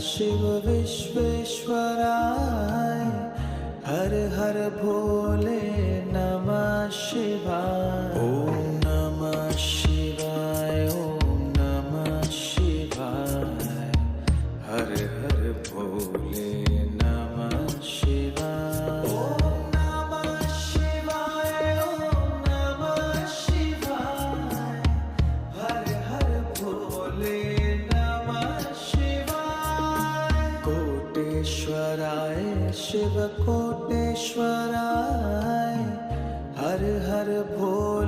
शिव विश्वेश्वराय हर हर भोले नमः शिवाय। ओम नमः शिवाय, ओम नमः शिवाय, हर हर भोले नमः शिवाय। ओम नमः शिवाय, ओम नमः शिवाय, हर हर भोले नमः शिवाय। कोटेश्वराय शिव कोटेश्वराय हर हर भोले